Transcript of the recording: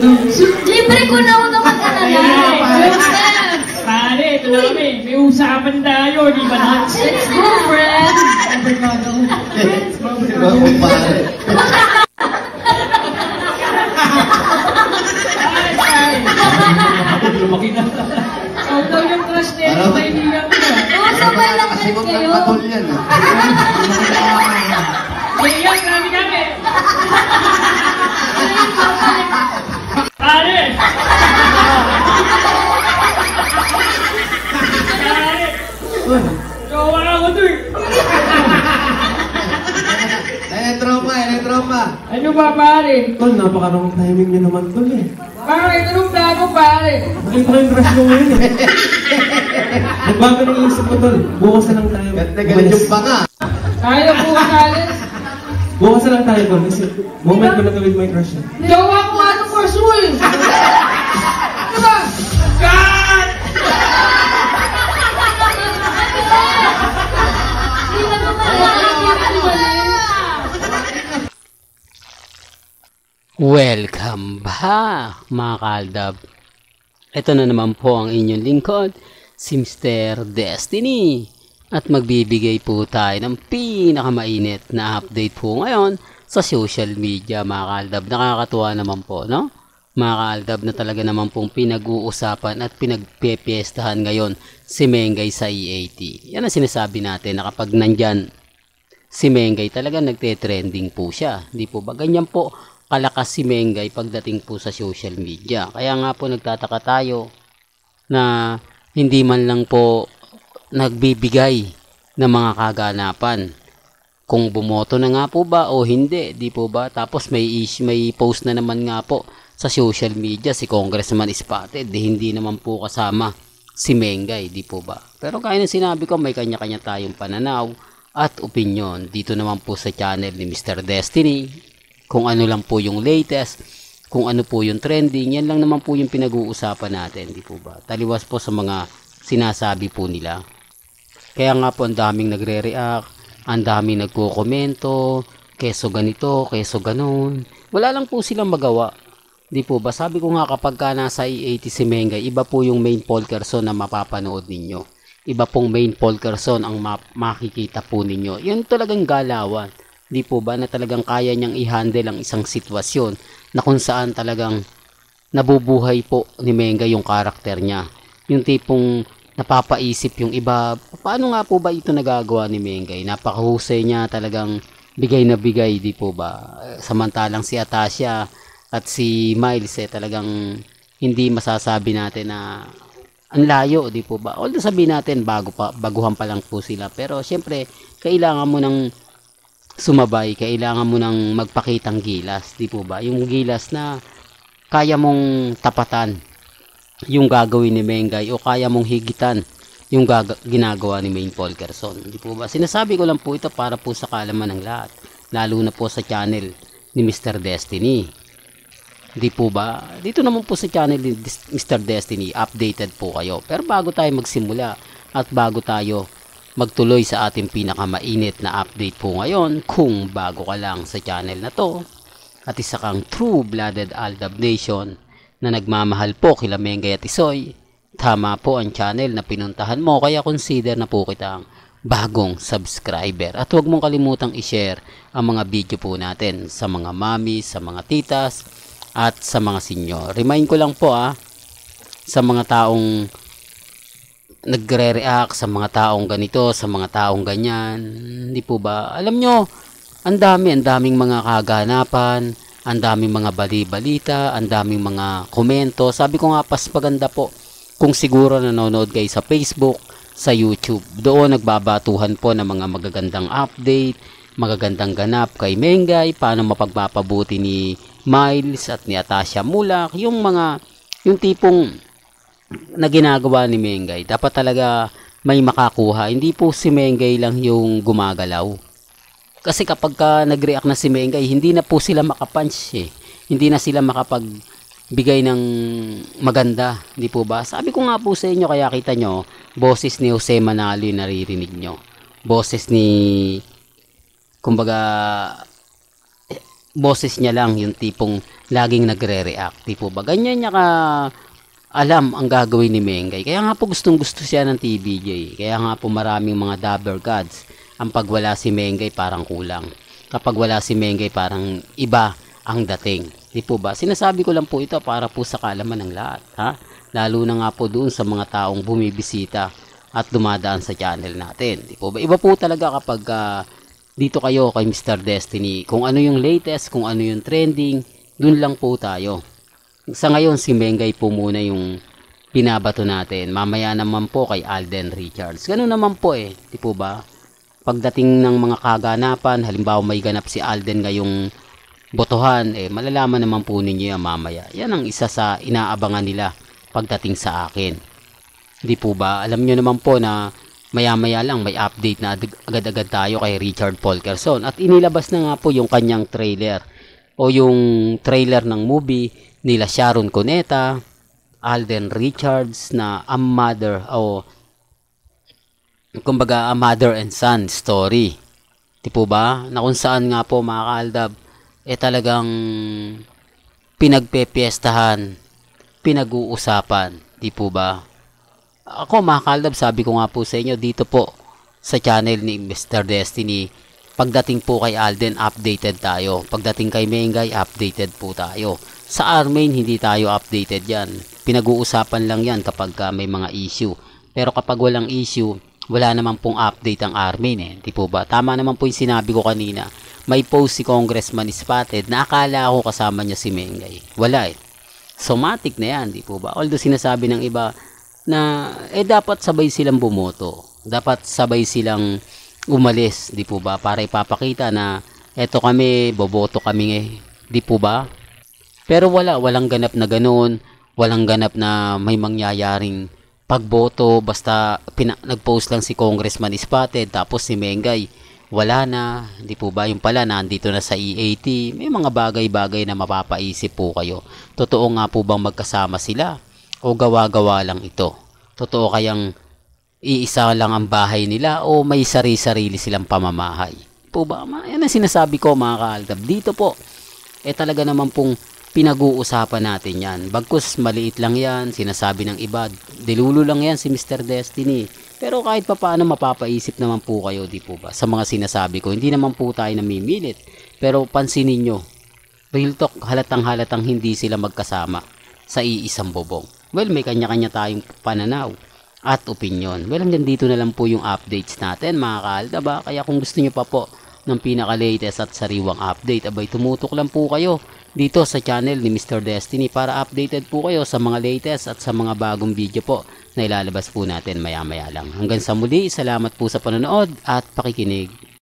Libre ko na ako naman Pare, ito na kami. May usapan tayo, di ba na? Let's go, friends! Pare. Lumaki na. Ikaw daw yung crush na ito, kaibigan ko. Oo, sabay lang Kasi kayo. magkakatol yan. Ngayon, kami. Pare! Jowa ako to eh. Tropa. Ano ba pare? Tol, napakarong timing niyo naman tol eh. Bakit? Anong bago pare? Nakita ko yung crush mo ngayon eh. Nagbago ng isip ko tol. Bukas na lang tayo. Galit yung baka. Kaya po kalis. Bukas na lang tayo tol. Kasi moment ko na gawin mo yung crush eh. Jowa ko ano pursue? Diba? God! Hindi na naman. Welcome back mga kaaldab. Ito na naman po ang inyong lingkod, si Mr. Destiny. At magbibigay po tayo ng pinakamainit na update po ngayon sa social media mga kaaldab. Nakakatuwa naman po, no? Mga kaaldab na talaga naman pong pinag-uusapan at pinagpepiestahan ngayon si Mengay sa EAT. Yan ang sinasabi natin na kapag nandyan si Mengay talaga nagte-trending po siya. Di po ba? Ganyan po kalakas si Mengay pagdating po sa social media. Kaya nga po nagtataka tayo na hindi man lang po nagbibigay ng mga kaganapan. Kung bumoto na nga po ba o hindi, di po ba? Tapos may post na naman nga po sa social media si Congressman Spotted, hindi naman po kasama si Mengay, di po ba? Pero kaya na sinabi ko, may kanya-kanya tayong pananaw at opinion dito naman po sa channel ni Mr. Destiny. Kung ano lang po yung latest, kung ano po yung trending, yan lang naman po yung pinag-uusapan natin, di po ba? Taliwas po sa mga sinasabi po nila. Kaya nga po ang daming nagre-react, ang daming nagko-komento, keso ganito, keso ganon. Wala lang po silang magawa. Di po ba? Sabi ko nga kapag ka nasa EAT si Mengay, iba po yung main Polkerson na mapapanood ninyo. Iba pong main Polkerson ang makikita po ninyo. Yun talagang galawan. Di po ba na talagang kaya niyang i-handle ang isang sitwasyon na kung saan talagang nabubuhay po ni Mengay yung karakter niya. Yung tipong napapaisip yung iba, paano nga po ba ito nagagawa ni Mengay? Napakahusay niya, talagang bigay na bigay, di po ba? Samantalang si Atasha at si Miles talagang hindi masasabi natin na ang layo, di po ba? Although sabihin natin baguhan pa lang po sila, pero syempre kailangan mo ng sumabay, kailangan mo ng magpakitang gilas, di po ba? Yung gilas na kaya mong tapatan yung gagawin ni Mengay o kaya mong higitan yung ginagawa ni Main Polkerson, di po ba? Sinasabi ko lang po ito para po sa kaalaman ng lahat, lalo na po sa channel ni Mr. Destiny, di po ba? Dito naman po sa channel ni Mr. Destiny, updated po kayo. Pero bago tayo magsimula at bago tayo magtuloy sa ating pinakamainit na update po ngayon, kung bago ka lang sa channel na to at isa kang true-blooded Aldab Nation na nagmamahal po kila Mengay at Isoy, tama po ang channel na pinuntahan mo, kaya consider na po kitang bagong subscriber. At huwag mong kalimutang i-share ang mga video po natin sa mga mami, sa mga titas at sa mga senyor. Remind ko lang po sa mga taong nagre-react, sa mga taong ganito, sa mga taong ganyan, hindi po ba? Alam nyo, ang daming mga kaganapan, ang daming mga bali-balita, ang daming mga komento. Sabi ko nga, pas maganda po kung siguro nanonood kayo sa Facebook, sa YouTube. Doon nagbabatuhan po ng mga magagandang update, magagandang ganap kay Mengay, paano mapagpapabuti ni Miles at ni Atasha Mulak, yung tipong na ginagawa ni Mengay. Dapat talaga may makakuha. Hindi po si Mengay lang yung gumagalaw. Kasi kapag nag-react na si Mengay, hindi na po sila makapunch eh. Hindi na sila makapagbigay ng maganda. Hindi po ba? Sabi ko nga po sa inyo, kaya kita nyo, boses ni Jose Manalo yung naririnig nyo. Boses boses niya lang yung tipong laging nagre-react. Di po ba? Ganyan niya ka alam ang gagawin ni Mengay. Kaya nga po gustong gusto siya ng TVJ. Kaya nga po maraming mga dabber gods. Ang pagwala si Mengay parang kulang. Kapag wala si Mengay parang iba ang dating. Di po ba? Sinasabi ko lang po ito para po sa kaalaman ng lahat. Ha? Lalo na nga po doon sa mga taong bumibisita at dumadaan sa channel natin. Di po ba? Iba po talaga kapag dito kayo kay Mr. Destiny. Kung ano yung latest, kung ano yung trending, dun lang po tayo. Sa ngayon, si Mengay po muna yung binabato natin. Mamaya naman po kay Alden Richards. Ganun naman po di po ba? Pagdating ng mga kaganapan, halimbawa may ganap si Alden ngayong botohan, malalaman naman po ninyo yan mamaya. Yan ang isa sa inaabangan nila pagdating sa akin. Di po ba? Alam nyo naman po na maya-maya lang may update na agad-agad tayo kay Richard Polkerson. At inilabas na nga po yung kanyang trailer o yung trailer ng movie nila Sharon Cuneta, Alden Richards na a mother o kumbaga a mother and son story. Di po ba? Na kung saan nga po mga kaaldab talagang pinagpepiestahan, pinag-uusapan. Di po ba? Ako mga kaaldab, sabi ko nga po sa inyo dito po sa channel ni Mr. Destiny, pagdating po kay Alden, updated tayo. Pagdating kay Mengay, updated po tayo. Sa Armain, hindi tayo updated yan. Pinag-uusapan lang yan kapag may mga issue. Pero kapag walang issue, wala naman pong update ang Armain Di po ba? Tama naman po yung sinabi ko kanina. May post si Congressman Spotted na akala ko kasama niya si Mengay. Wala Somatic na yan, di po ba? Although sinasabi ng iba na dapat sabay silang bumoto. Dapat sabay silang umalis, di po ba? Para ipapakita na eto kami, boboto kami di po ba? Pero walang ganap na ganoon. Walang ganap na may mangyayaring pagboto basta nag-post lang si Congressman Spotted tapos si Mengay wala na, di po ba? Yung pala nandito na sa EAT. May mga bagay-bagay na mapapaisip po kayo. Totoo nga po bang magkasama sila? O gawa-gawa lang ito? Totoo kayang iisa lang ang bahay nila o may sarili-sarili silang pamamahay? Po ba? Yan ang sinasabi ko mga kaaldab. Dito po, talaga naman pong pinag-uusapan natin yan. Bagkus maliit lang yan, sinasabi ng iba, dilulo lang yan si Mr. Destiny. Pero kahit pa paano mapapaisip naman po kayo, di po ba? Sa mga sinasabi ko, hindi naman po tayo namimilit. Pero pansinin nyo, real talk, halatang hindi sila magkasama sa iisang bobong. Well, may kanya-kanya tayong pananaw at opinion. Well, hanggang dito na lang po yung updates natin mga kaaldab. Kaya kung gusto nyo pa po ng pinaka-latest at sariwang update, abay tumutok lang po kayo dito sa channel ni Mr. Destiny para updated po kayo sa mga latest at sa mga bagong video po na ilalabas po natin maya-maya lang. Hanggang sa muli, salamat po sa panonood at pakikinig.